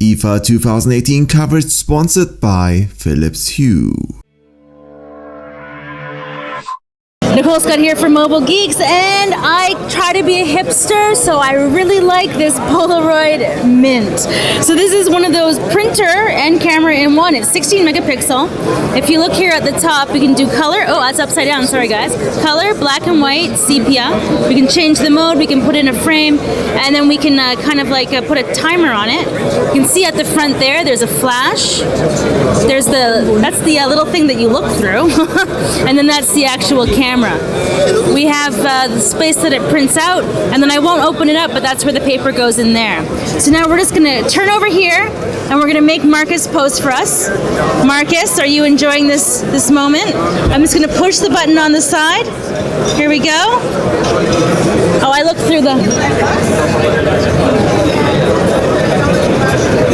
IFA 2018 coverage sponsored by Philips Hue. Nicole Scott here for Mobile Geeks, and I try to be a hipster, so I really like this Polaroid Mint. So this is one of those printer and camera in one. It's 16 megapixel. If you look here at the top, we can do color. Oh, that's upside down, sorry guys. Color, black and white, sepia. We can change the mode, we can put in a frame, and then we can put a timer on it. You can see at the front there's a flash. That's the little thing that you look through. And then that's the actual camera. We have the space that it prints out, and then I won't open it up, but that's where the paper goes in there. So now we're just going to turn over here, and we're going to make Marcus pose for us. Marcus, are you enjoying this moment? I'm just going to push the button on the side. Here we go. Oh, I looked through the...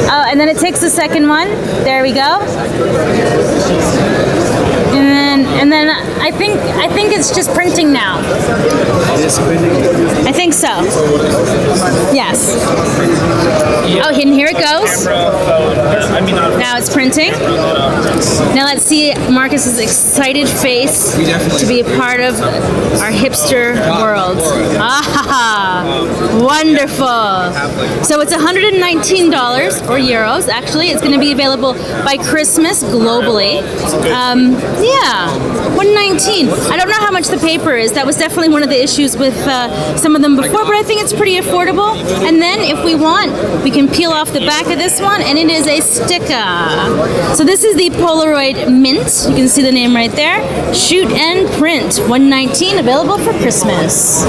Oh, and then it takes the second one. There we go. And then I think it's just printing now. I think so. Yes. Oh, and here it goes. Now it's printing. Now let's see Marcus's excited face to be a part of our hipster world. Ah, wonderful. So it's $119 or euros. Actually, it's going to be available by Christmas globally. Yeah. 119. I don't know how much the paper is. That was definitely one of the issues with some of them before, but I think it's pretty affordable. And then if we want, we can peel off the back of this one, and it is a sticker. So this is the Polaroid Mint. You can see the name right there. Shoot and print. 119, available for Christmas.